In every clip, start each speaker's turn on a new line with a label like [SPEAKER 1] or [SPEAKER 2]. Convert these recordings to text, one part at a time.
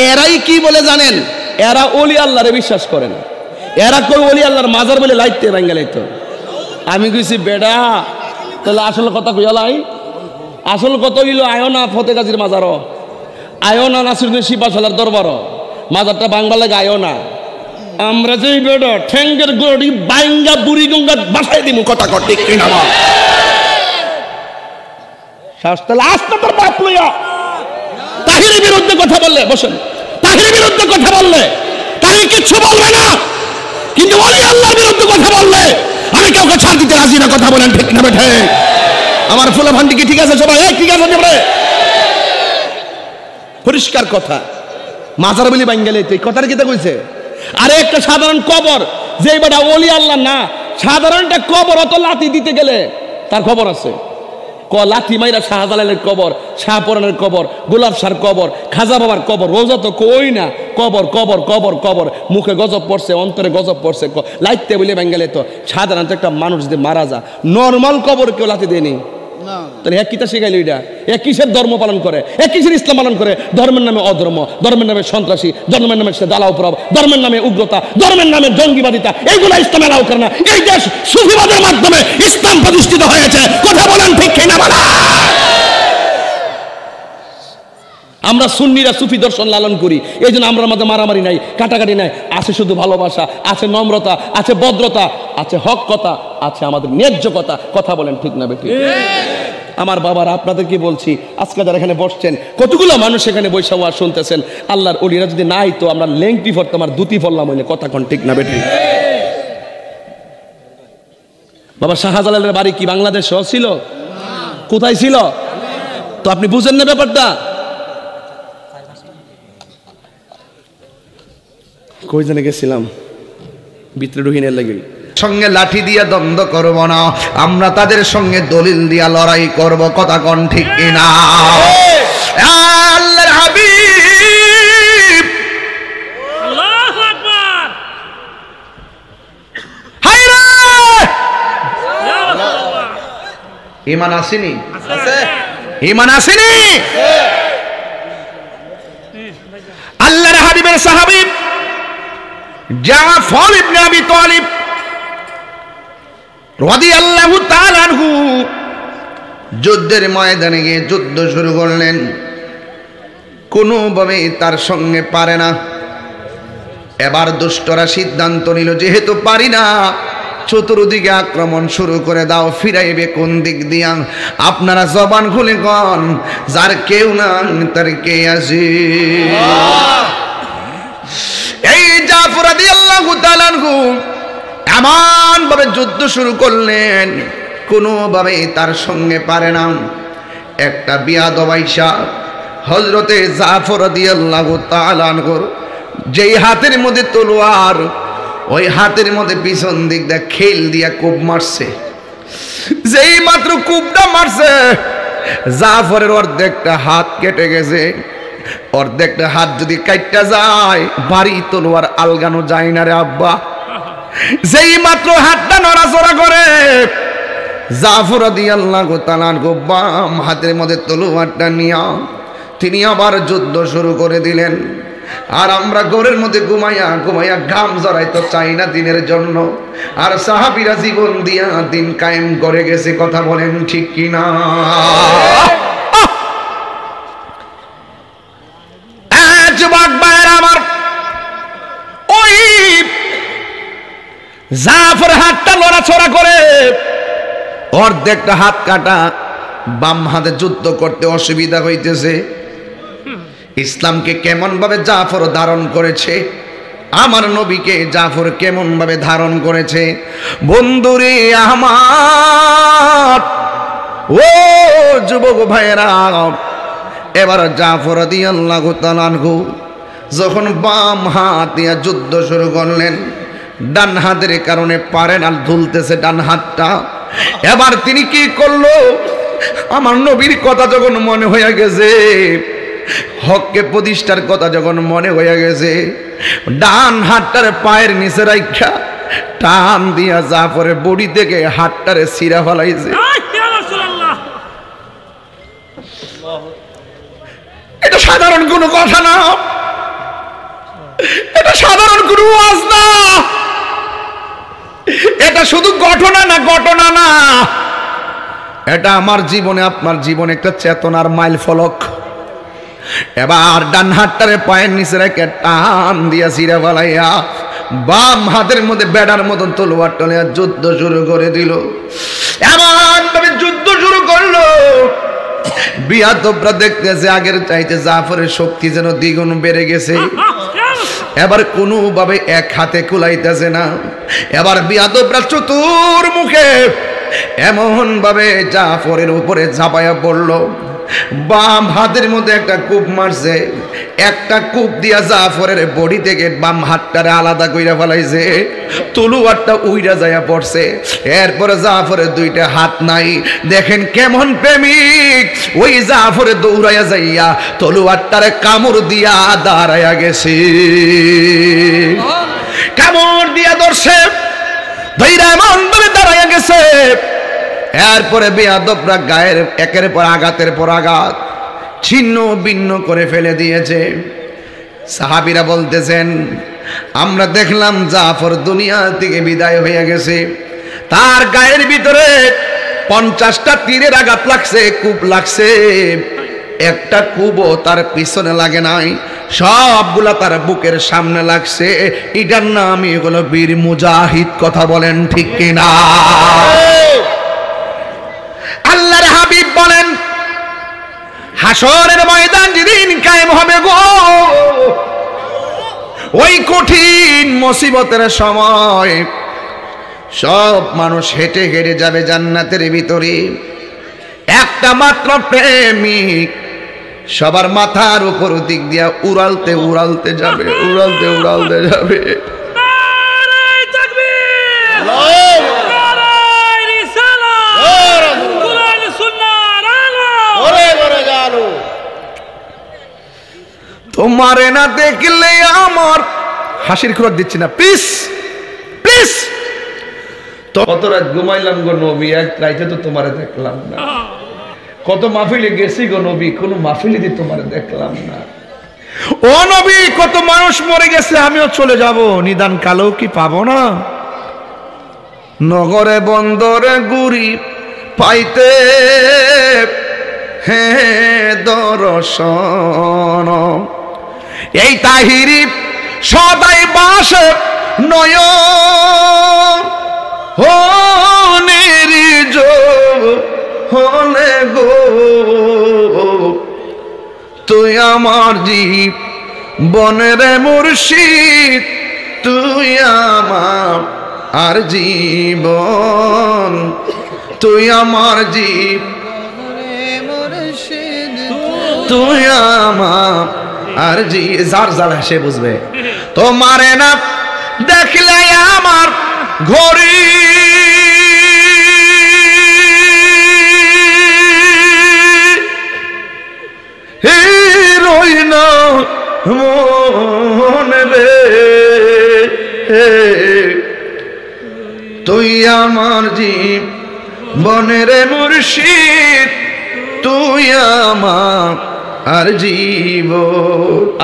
[SPEAKER 1] এরাই কি বলে জানেন? এরা ওলি আল্লাহরে বিশ্বাস করে না। এরা কই ওলি আল্লাহর মাজার বলে লাইতে বাঙ্গালাইতো। আমি কইছি বেডা তাহলে আসল কথা কইলাই, আসল কথা হইল আয়ো না ফতে গাজীর মাজারও, আয়ো না নাসিরুদ্দিন শিপাশালার দরবারও, মাজারটা বাংলা লাগে আয়ো না। আমরা যেই বেডা ঠ্যাঙ্গের গড়ি বাইঙ্গা বুড়ি গঙ্গা বাসায় দিমু, কথা কর ঠিক কিনা বল? শাস্তালা আসতে তোর বাপ লইয়া তাহিরের বিরুদ্ধে কথা বললে, বসেন, তাহিরের বিরুদ্ধে কথা বললে তাহির কিচ্ছু বলবে না, কিন্তু ওলি আল্লাহর বিরুদ্ধে কথা বললে আমি কাউকে ছাড় দিতে রাজি না। কথা বলেন ঠিক না বেঠে? আমার ফুলা ভান্ডি কি ঠিক আছে সবাই? ঠিক আছে বলে পরিষ্কার কথা। মাজার বলি বাঙ্গালি তুই কথার কিতা কইছে? আরে একটা সাধারণ কবর, যে বেটা ওলি আল্লাহ না, সাধারণটা কবর অত লাথি দিতে গেলে তার খবর আছে। লাথি মাইরা শাহজালালের কবর, শাহপরানের কবর, গোলাপ শাহর কবর, খাজা বাবার কবর, রোজা তো কই না, কবর কবর কবর কবর, মুখে গজব পড়ছে, অন্তরে গজব পড়ছে, লাইতে বলে বাঙ্গালে তো সাধারণত একটা মানুষ যদি মারা যা নর্মাল কবর কেউ লাথি দেয়নি। তাহলে এক কিতা শিখাইল? এটা এক কিসের ধর্ম পালন করে, এক কিসের ইসলাম পালন করে? ধর্মের নামে অধর্ম, ধর্মের নামে সন্ত্রাসী, ধর্মের নামে দালাল প্রভাব, ধর্মের নামে উগ্রতা, ধর্মের নামে জঙ্গিবাদিতা, এইগুলা ইসলাম এলাও করে না। এই দেশ সুফিবাদের মাধ্যমে ইসলাম প্রতিষ্ঠিত হয়েছে। কথা বলেন ঠিক কিনা বলা? আমরা সুন্নিরা সুফি দর্শন লালন করি, এই জন্য আমরা মাঝে মারামারি নাই, কাটাকাটি নাই, আছে শুধু ভালোবাসা, আছে নম্রতা, আছে ভদ্রতা, আছে হক কথা, আছে আমাদের ন্যায্য কথা। কথা বলেন ঠিক না বেঠিক? আমার বাবার আপনাদেরকে বলছি, আজকে যারা এখানে বসছেন, কতগুলো মানুষ এখানে বৈশা ওয়াজ শুনতেছেন, আল্লাহর ওলিরা যদি নাই তো আমরা লেংটি ফরতাম আর দুটি ফরলাম হইলে। কথা কোন ঠিক না বেঠিক? বাবা শাহজালালের বাড়ি কি বাংলাদেশে ছিল? কোথায় ছিল? তো আপনি বুঝেন না ব্যাপারটা? কই জানে গেছিলাম ভিতরে ঢুকিনের লাগে।
[SPEAKER 2] সঙ্গে লাঠি দিয়ে দ্বন্দ্ব করব না, আমরা তাদের সঙ্গে দলিল দিয়া লড়াই করব। কথা কোন ঠিক কিনা? আল্লাহর হাবিব
[SPEAKER 3] আল্লাহু আকবার।
[SPEAKER 2] হায়রে
[SPEAKER 3] ইয়া রাসূলুল্লাহ,
[SPEAKER 2] ঈমান আসেনি?
[SPEAKER 3] আছে।
[SPEAKER 2] ঈমান আসেনি? আল্লাহর হাবিবের সাহাবী জাফর ইবনে আবি তালিব রাদিয়াল্লাহু তাআলা আনহু যুদ্ধের ময়দানে গিয়ে যুদ্ধ শুরু করলেন। কোনোভাবে তার সঙ্গে পারে না। এবার দুষ্টরা সিদ্ধান্ত নিল, যেহেতু পারি না, চতুর্দিকে আক্রমণ শুরু করে দাও। ফিরাইবে কোন দিক দিয়া? আপনারা জবান খুলে কন, যার কেউ না তার কে আছে? এই জাফর রাদিয়াল্লাহু তাআলা আনহু এমন ভাবে যুদ্ধ শুরু করলেন, কোনোভাবে তার সঙ্গে পারে না। একটা বিয়াদব আইসা হযরতে জাফর রাদিয়াল্লাহু তাআলা আনহুর যেই হাতের মধ্যে তলোয়ার, ওই হাতের মধ্যে পিছন দিক দিয়ে খেল দিয়া কূপ মারছে। যেই মাত্র কূপটা মারছে, জাফরের অর্ধেকটা হাত কেটে গেছে। অর্ধেকটা হাত যদি কাটটা যায়, বাড়ি তলোয়ার আলগানো যায় না রে আব্বা। যেই মাত্র হাতটা নড়াচড়া করে, জাফর রাদিয়াল্লাহু তাআলা আনহু বাম হাতের মধ্যে তলোয়ারটা নিয়া তিনি আবার যুদ্ধ শুরু করে দিলেন। আর আমরা ঘরের মধ্যে ঘুমাইয়া ঘুমাইয়া ঘাম জড়াইতে চাই না দিনের জন্য, আর সাহাবীরা জীবন দিয়া দিন কায়েম করে গেছে। কথা বলেন ঠিক কিনা? যুবক ভাইরা আমার, ওই জাফর হাতটা লড়াছড়া করে, অর্ধেকটা হাত কাটা, বাম হাতে যুদ্ধ করতে অসুবিধা হইতেছে। ইসলামকে কেমন ভাবে জাফর ধারণ করেছে, আমার নবীকে জাফর কেমন ভাবে ধারণ করেছে। বন্ধুরে আমার, ও যুবক ভাইরা, এবার জাফর রাদিয়াল্লাহু তাআলা আনহু যখন বাম হাত দিয়ে যুদ্ধ শুরু করলেন, ডান হাতের কারণে পারে না, ঝুলতেছে ডান হাতটা। এবার তিনি কি করলো? আমার নবীর কথা যখন মনে হয়ে গেছে, হককে প্রতিষ্ঠার কথা যখন মনে হয়ে গেছে, ডান হাতটার পায়ের নিচে রাখা টান দিয়া জাফরের বডি থেকে হাতটারে ছিঁড়া ফেলাইছে।
[SPEAKER 3] ইয়া রাসূলুল্লাহ,
[SPEAKER 2] এটা সাধারণ কোনো কথা না। এটা শুধু ঘটনা না, ঘটনা না, এটা আমার জীবনে আপনার জীবনে একটা চেতনার মাইল ফলক। এবার ডান হাতটারে পায়ের নিচে রেখে টান দিয়া ছিঁড়ে ফেলাইয়া বাম হাতের মধ্যে বেড়ার মতন তলোয়ার টানিয়া যুদ্ধ শুরু করে দিল। এমন ভাবে যুদ্ধ শুরু করলো, বিয়াদবরা দেখতেছে আগের চাইতে জাফরের শক্তি যেন দ্বিগুণ বেড়ে গেছে। এবার কোনোভাবে এক হাতে কুলাইতেছে না। এবার বিয়াদবরা চতুর্মুখে এমন ভাবে জাফরের উপরে ঝাঁপাইয়া পড়লো। বাম হাতের মধ্যে একটা কূপ মারছে, একটা কূপ দিয়া জাফরের বডি থেকে বাম হাতটারে আলাদা কইরা ফেলাইছে, তলোয়ারটা উইরা যাইয়া পড়ছে। এরপরে জাফরের দুইটা হাত নাই। দেখেন কেমন প্রেমিক, ওই জাফরে দৌড়াইয়া যাইয়া তলোয়ারটারে কামড় দিয়া দাঁড়াইয়া গেছে। কামড় দিয়া ধরছে, ধৈরা এমন ভাবে দাঁড়াইয়া গেছে। এরপরে বেয়াদবরা গায়ের একের পর আঘাতের পর আঘাত ছিন্ন ভিন্ন করে ফেলে দিয়েছে। সাহাবীরা বলতেছেন, আমরা দেখলাম জাফর দুনিয়া থেকে বিদায় হয়ে গেছে, তার গায়ের ভিতরে 50টা তীরের আঘাত লাগছে, কূপ লাগছে, একটা কূপও তার পিছনে লাগে নাই, সবগুলা তার বুকের সামনে লাগছে। এটার নামই হলো বীর মুজাহিদ। কথা বলেন ঠিক কিনা? আল্লাহর হাবিব বলেন, হাসরের ময়দান যেদিন কায়েম হবে গো, ওই কঠিন মুসিবতের সময় সব মানুষ হেঁটে হেঁটে যাবে জান্নাতের ভিতরে। একটা মাত্র প্রেমিক সবার মাথার উপর দিক দিয়া উড়ালতে উড়ালতে যাবে, উড়ালতে উড়ালতে যাবে। তোমারে না দেখলে আমার হাসির খোরাক দিচ্ছি না, প্লিজ প্লিজ। কত রাত ঘুমাইলাম গো নবী, এক রাইতে তো তোমারে দেখলাম না। কত মাহফিলে গেছি গো নবী, কোনো মাহফিলে দিয়ে তোমারে দেখলাম না। ও নবী, কত মানুষ মরে গেছে, আমিও চলে যাব, নিদান কালো কি পাবো না? নগরে বন্দরে গুরি পাইতে হে দর্শন, এই তাহিরি সদাই বাসে নয় নিজ হলে গো, তুই আমার জীব বনের মুর্শিদ, তুই আমার আর জীবন, তুই আমার জীব, তুই আমার আর জি। যার যার সে বুঝবে। তোমারে না দেখলে আমার ঘড়ি রই না মনে রে, তুই আমার জীব বনের মুর্শিদ, তুই আমার আর জীব।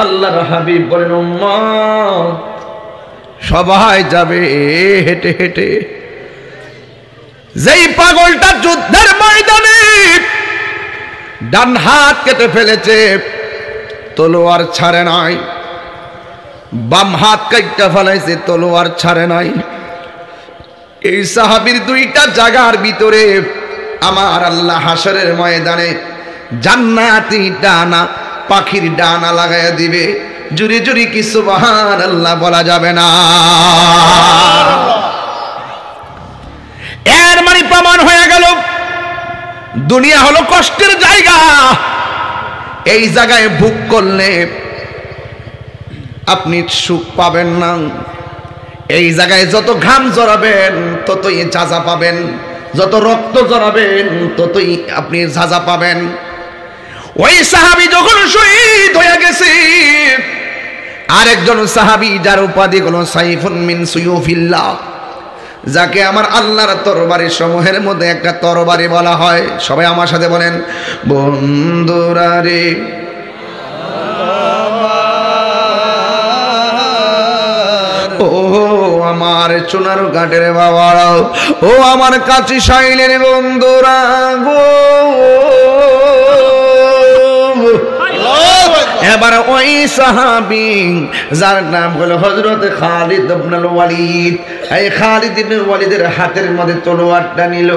[SPEAKER 2] আল্লাহর হাবিব বলেন, উম্মত সবাই যাবে হেঁটে হেঁটে। যেই পাগলটা যুদ্ধের ময়দানে ডান হাত কেটে ফেলেছে, তলোয়ার ছাড়ে নাই, বাম হাত কাইটা ফেলাইছে, তলোয়ার ছাড়ে নাই। এই সাহাবীর দুইটা জায়গার ভিতরে আমার আল্লাহ হাসরের ময়দানে জান্নাতি ডানা, পাখির ডানা লাগাইয়া দিবে। জুরি জুরি কি সুবহানাল্লাহ বলা যাবে না? এর মানে প্রমাণ হয়ে গেল দুনিয়া হলো কষ্টের জায়গা। এই জায়গায় ভোগ করলে আপনি সুখ পাবেন না। এই জায়গায় যত ঘাম জড়াবেন ততই যাজা পাবেন, যত রক্ত জড়াবেন ততই আপনি যাজা পাবেন। ওই সাহাবী যখন শহীদ হয়ে গেছে, আরেকজন সাহাবী যার উপাধি হলো সাইফুন মিন সুয়ুফিল্লাহ, যাকে আমার আল্লাহর তরবারি সমূহের মধ্যে একটা তরবারি বলা হয়। সবাই আমার সাথে বলেন, বন্ধুরা রে ও আমার সোনার ঘাটের বাবারা, ও আমার কাছে সাইলের বন্ধুরা গো, এবার ওই সাহাবী যার নাম হলো হযরত খালিদ ইবনে ওয়ালিদ, এই খালিদ ইবনে ওয়ালিদের হাতের মধ্যে তলোয়ারটা নিল,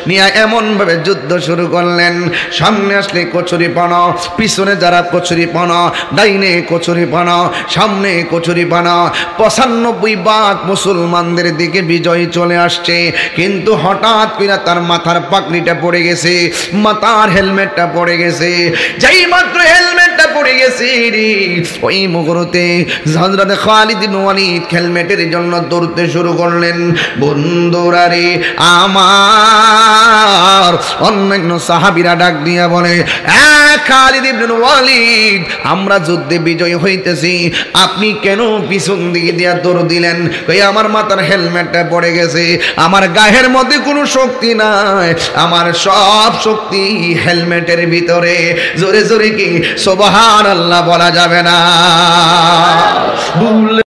[SPEAKER 2] নিয়ে এমন ভাবে যুদ্ধ শুরু করলেন, সামনে আসলে কচুরিপানা, পিছনে যারা কচুরিপানা, ডাইনে কচুরিপানা, সামনে কচুরিপানা, 95 ভাগ মুসলমানদের দিকে বিজয় চলে আসছে। কিন্তু হঠাৎ করে তার মাথার পাগড়িটা পড়ে গেছে, মাথার হেলমেটটা পড়ে গেছে। যেই মাত্র হেলমেটটা পড়ে গেছে রে, ওই মুহূর্তে হযরত খালিদ ইবনে ওয়ালিদ হেলমেটের জন্য দৌড়তে শুরু করলেন। বন্ধুরা রে আমার, অন্যান্য সাহাবীরা ডাক দিয়া বলে, খালিদ ইবনে ওয়ালিদ, আমরা যুদ্ধে বিজয় হইতেছি, আপনি কেন পিছন দিকে দিয়া দৌড় দিলেন? কই আমার মাথার হেলমেটটা পড়ে গেছে, আমার গায়ের মধ্যে কোনো শক্তি নাই, আমার সব শক্তি হেলমেটের ভিতরে। জোরে জোরে কি সুবহানাল্লাহ বলা যাবে না?